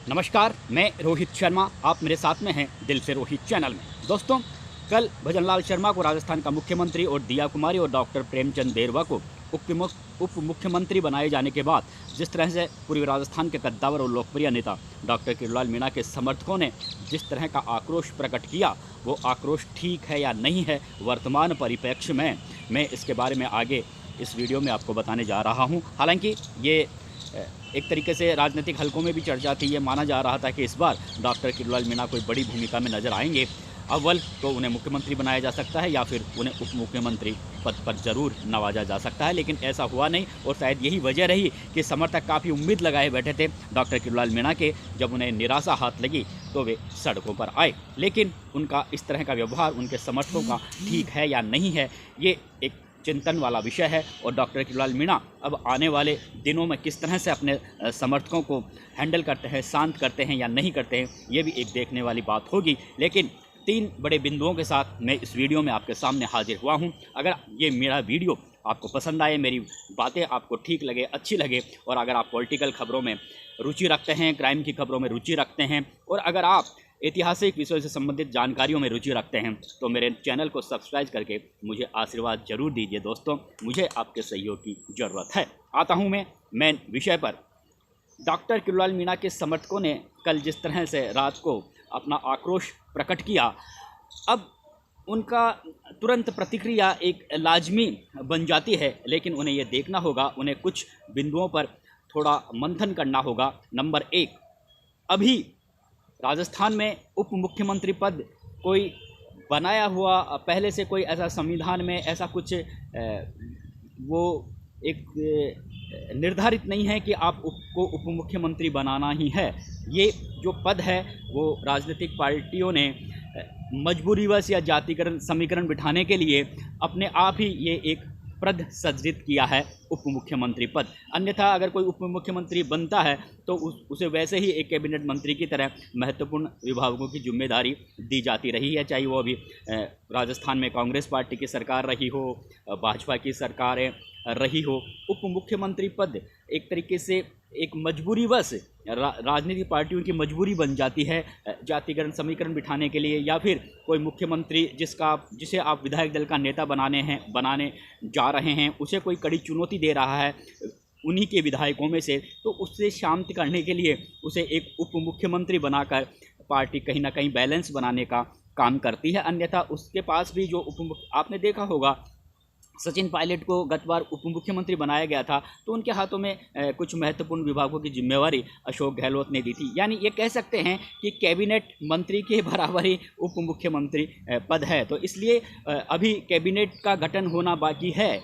नमस्कार, मैं रोहित शर्मा। आप मेरे साथ में हैं दिल से रोहित चैनल में। दोस्तों, कल भजनलाल शर्मा को राजस्थान का मुख्यमंत्री और दिया कुमारी और डॉक्टर प्रेमचंद बैरवा को उप मुख्यमंत्री बनाए जाने के बाद जिस तरह से पूर्वी राजस्थान के कद्दावर और लोकप्रिय नेता डॉक्टर किरोड़ीलाल मीणा के समर्थकों ने जिस तरह का आक्रोश प्रकट किया, वो आक्रोश ठीक है या नहीं है वर्तमान परिप्रेक्ष्य में, मैं इसके बारे में आगे इस वीडियो में आपको बताने जा रहा हूँ। हालांकि ये एक तरीके से राजनीतिक हलकों में भी चर्चा थी। ये माना जा रहा था कि इस बार डॉक्टर किरोड़ीलाल मीणा कोई बड़ी भूमिका में नजर आएंगे। अव्वल तो उन्हें मुख्यमंत्री बनाया जा सकता है या फिर उन्हें उप मुख्यमंत्री पद पर जरूर नवाजा जा सकता है, लेकिन ऐसा हुआ नहीं। और शायद यही वजह रही कि समर्थक काफ़ी उम्मीद लगाए बैठे थे डॉक्टर किरोड़ीलाल मीणा के। जब उन्हें निराशा हाथ लगी तो वे सड़कों पर आए। लेकिन उनका इस तरह का व्यवहार उनके समर्थकों का ठीक है या नहीं है, ये एक चिंतन वाला विषय है। और डॉक्टर किरोड़ीलाल मीणा अब आने वाले दिनों में किस तरह से अपने समर्थकों को हैंडल करते हैं, शांत करते हैं या नहीं करते हैं, ये भी एक देखने वाली बात होगी। लेकिन 3 बड़े बिंदुओं के साथ मैं इस वीडियो में आपके सामने हाजिर हुआ हूं। अगर ये मेरा वीडियो आपको पसंद आए, मेरी बातें आपको ठीक लगे, अच्छी लगे, और अगर आप पॉलिटिकल खबरों में रुचि रखते हैं, क्राइम की खबरों में रुचि रखते हैं, और अगर आप ऐतिहासिक विषयों से संबंधित जानकारियों में रुचि रखते हैं, तो मेरे चैनल को सब्सक्राइब करके मुझे आशीर्वाद जरूर दीजिए। दोस्तों, मुझे आपके सहयोग की ज़रूरत है। आता हूँ मैं मेन विषय पर। डॉक्टर किरोड़ीलाल मीणा के समर्थकों ने कल जिस तरह से रात को अपना आक्रोश प्रकट किया, अब उनका तुरंत प्रतिक्रिया एक लाजमी बन जाती है। लेकिन उन्हें यह देखना होगा, उन्हें कुछ बिंदुओं पर थोड़ा मंथन करना होगा। नंबर 1, अभी राजस्थान में उप मुख्यमंत्री पद कोई बनाया हुआ पहले से कोई ऐसा संविधान में ऐसा कुछ वो एक निर्धारित नहीं है कि आप उप मुख्यमंत्री बनाना ही है। ये जो पद है वो राजनीतिक पार्टियों ने मजबूरीवश या जातिकरण समीकरण बिठाने के लिए अपने आप ही ये एक पद सृजित किया है, उप मुख्यमंत्री पद। अन्यथा अगर कोई उप मुख्यमंत्री बनता है तो उसे वैसे ही एक कैबिनेट मंत्री की तरह महत्वपूर्ण विभागों की जिम्मेदारी दी जाती रही है, चाहे वो अभी राजस्थान में कांग्रेस पार्टी की सरकार रही हो, भाजपा की सरकारें रही हो। उप मुख्यमंत्री पद एक तरीके से एक मजबूरीवश राजनीतिक पार्टियों की मजबूरी बन जाती है जातिकरण समीकरण बिठाने के लिए, या फिर कोई मुख्यमंत्री जिसे आप विधायक दल का नेता बनाने जा रहे हैं, उसे कोई कड़ी चुनौती दे रहा है उन्हीं के विधायकों में से, तो उससे शांत करने के लिए उसे एक उप मुख्यमंत्री बनाकर पार्टी कहीं ना कहीं बैलेंस बनाने का काम करती है। अन्यथा उसके पास भी जो आपने देखा होगा सचिन पायलट को गत बार उप मुख्यमंत्री बनाया गया था, तो उनके हाथों में कुछ महत्वपूर्ण विभागों की जिम्मेवारी अशोक गहलोत ने दी थी। यानी ये कह सकते हैं कि कैबिनेट मंत्री के बराबर ही उप मुख्यमंत्री पद है। तो इसलिए अभी कैबिनेट का गठन होना बाकी है।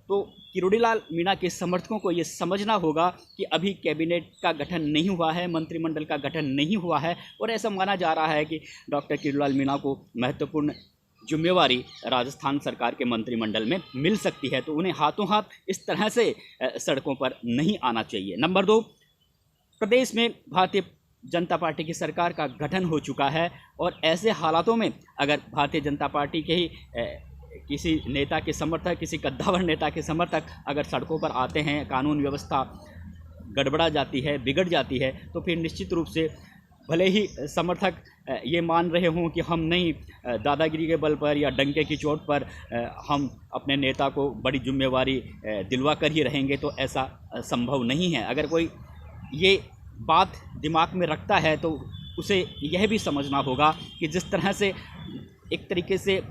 तो किरोड़ीलाल मीणा के समर्थकों को ये समझना होगा कि अभी कैबिनेट का गठन नहीं हुआ है, मंत्रिमंडल का गठन नहीं हुआ है, और ऐसा माना जा रहा है कि डॉक्टर किरोड़ीलाल मीणा को महत्वपूर्ण जिम्मेवारी राजस्थान सरकार के मंत्रिमंडल में मिल सकती है। तो उन्हें हाथों हाथ इस तरह से सड़कों पर नहीं आना चाहिए। नंबर 2, प्रदेश में भारतीय जनता पार्टी की सरकार का गठन हो चुका है, और ऐसे हालातों में अगर भारतीय जनता पार्टी के ही किसी नेता के समर्थक, किसी कद्दावर नेता के समर्थक अगर सड़कों पर आते हैं, कानून व्यवस्था गड़बड़ा जाती है, बिगड़ जाती है, तो फिर निश्चित रूप से भले ही समर्थक ये मान रहे हों कि हम नहीं दादागिरी के बल पर या डंके की चोट पर हम अपने नेता को बड़ी जिम्मेवारी दिलवा कर ही रहेंगे, तो ऐसा संभव नहीं है। अगर कोई ये बात दिमाग में रखता है तो उसे यह भी समझना होगा कि जिस तरह से एक तरीके से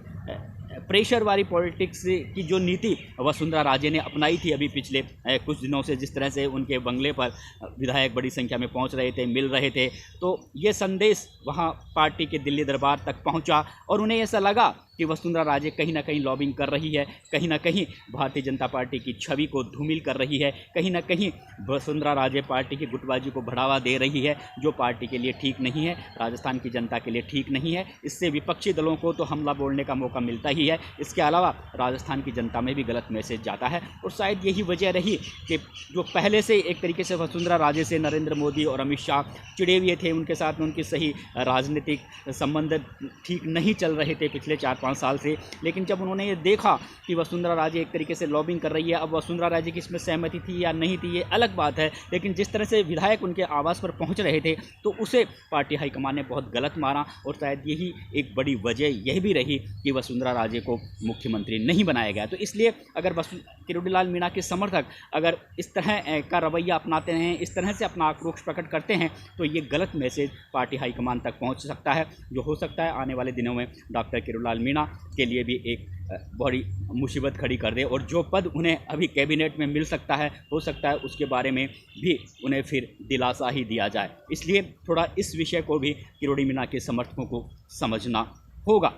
प्रेशर वाली पॉलिटिक्स की जो नीति वसुंधरा राजे ने अपनाई थी अभी पिछले कुछ दिनों से, जिस तरह से उनके बंगले पर विधायक बड़ी संख्या में पहुंच रहे थे, मिल रहे थे, तो ये संदेश वहां पार्टी के दिल्ली दरबार तक पहुंचा और उन्हें ऐसा लगा कि वसुंधरा राजे कहीं ना कहीं लॉबिंग कर रही है, कहीं ना कहीं भारतीय जनता पार्टी की छवि को धूमिल कर रही है, कहीं ना कहीं वसुंधरा राजे पार्टी की गुटबाजी को बढ़ावा दे रही है, जो पार्टी के लिए ठीक नहीं है, राजस्थान की जनता के लिए ठीक नहीं है। इससे विपक्षी दलों को तो हमला बोलने का मौका मिलता ही है, इसके अलावा राजस्थान की जनता में भी गलत मैसेज जाता है। और शायद यही वजह रही कि जो पहले से एक तरीके से वसुंधरा राजे से नरेंद्र मोदी और अमित शाह चिड़े हुए थे, उनके साथ में उनकी सही राजनीतिक संबंध ठीक नहीं चल रहे थे पिछले 4 4-5 साल से। लेकिन जब उन्होंने ये देखा कि वसुंधरा राजे एक तरीके से लॉबिंग कर रही है, अब वसुंधरा राजे की इसमें सहमति थी या नहीं थी ये अलग बात है, लेकिन जिस तरह से विधायक उनके आवास पर पहुंच रहे थे तो उसे पार्टी हाईकमान ने बहुत गलत मारा, और शायद यही एक बड़ी वजह यह भी रही कि वसुंधरा राजे को मुख्यमंत्री नहीं बनाया गया। तो इसलिए अगर किरोड़ीलाल मीणा के समर्थक अगर इस तरह का रवैया अपनाते हैं, इस तरह से अपना आक्रोश प्रकट करते हैं, तो ये गलत मैसेज पार्टी हाईकमान तक पहुंच सकता है, जो हो सकता है आने वाले दिनों में डॉक्टर किरोड़ीलाल मीणा के लिए भी एक बड़ी मुसीबत खड़ी कर दे, और जो पद उन्हें अभी कैबिनेट में मिल सकता है, हो सकता है उसके बारे में भी उन्हें फिर दिलासा ही दिया जाए। इसलिए थोड़ा इस विषय को भी किरोड़ी मीणा के समर्थकों को समझना होगा।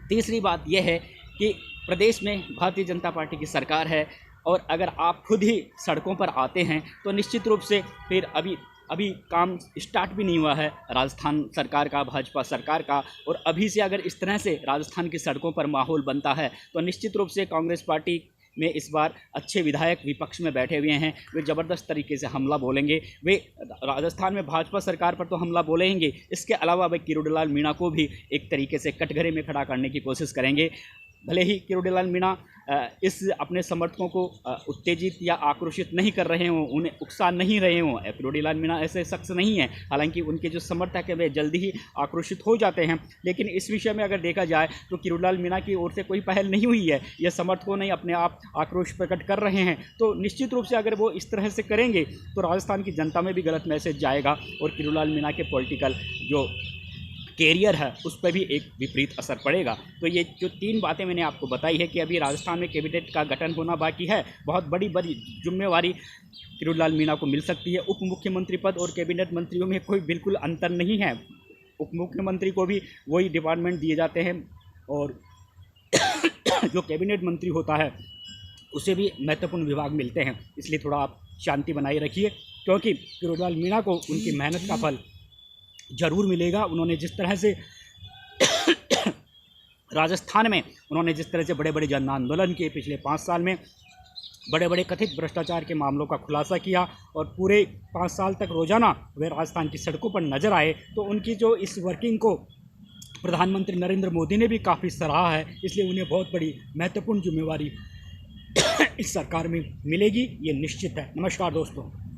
तीसरी बात यह है कि प्रदेश में भारतीय जनता पार्टी की सरकार है, और अगर आप खुद ही सड़कों पर आते हैं तो निश्चित रूप से फिर अभी काम स्टार्ट भी नहीं हुआ है राजस्थान सरकार का, भाजपा सरकार का, और अभी से अगर इस तरह से राजस्थान की सड़कों पर माहौल बनता है तो निश्चित रूप से कांग्रेस पार्टी में इस बार अच्छे विधायक विपक्ष में बैठे हुए हैं, वे ज़बरदस्त तरीके से हमला बोलेंगे। वे राजस्थान में भाजपा सरकार पर तो हमला बोलेंगे, इसके अलावा वे किरोड़ीलाल मीणा को भी एक तरीके से कटघरे में खड़ा करने की कोशिश करेंगे। भले ही किरोड़ीलाल मीणा इस अपने समर्थकों को उत्तेजित या आक्रोशित नहीं कर रहे हों, उन्हें उकसा नहीं रहे हों, किरोड़ीलाल मीणा ऐसे शख्स नहीं हैं, हालांकि उनके जो समर्थक हैं वे जल्दी ही आक्रोशित हो जाते हैं। लेकिन इस विषय में अगर देखा जाए तो किरोड़ीलाल मीणा की ओर से कोई पहल नहीं हुई है, यह समर्थकों ने अपने आप आक्रोश प्रकट कर रहे हैं। तो निश्चित रूप से अगर वो इस तरह से करेंगे तो राजस्थान की जनता में भी गलत मैसेज जाएगा, और किरोड़ीलाल मीणा के पॉलिटिकल जो कैरियर है उस पर भी एक विपरीत असर पड़ेगा। तो ये जो 3 बातें मैंने आपको बताई है कि अभी राजस्थान में कैबिनेट का गठन होना बाकी है, बहुत बड़ी जिम्मेवारी किरोड़ीलाल मीणा को मिल सकती है। उप मुख्यमंत्री पद और कैबिनेट मंत्रियों में कोई बिल्कुल अंतर नहीं है, उप मुख्यमंत्री को भी वही डिपार्टमेंट दिए जाते हैं, और जो कैबिनेट मंत्री होता है उसे भी महत्वपूर्ण विभाग मिलते हैं। इसलिए थोड़ा आप शांति बनाए रखिए, क्योंकि किरोड़ीलाल मीणा को उनकी मेहनत का फल जरूर मिलेगा। उन्होंने जिस तरह से राजस्थान में उन्होंने जिस तरह से बड़े बड़े जन आंदोलन किए, पिछले 5 साल में बड़े बड़े कथित भ्रष्टाचार के मामलों का खुलासा किया, और पूरे 5 साल तक रोजाना वे राजस्थान की सड़कों पर नजर आए, तो उनकी जो इस वर्किंग को प्रधानमंत्री नरेंद्र मोदी ने भी काफ़ी सराहा है। इसलिए उन्हें बहुत बड़ी महत्वपूर्ण जिम्मेवारी इस सरकार में मिलेगी, ये निश्चित है। नमस्कार दोस्तों।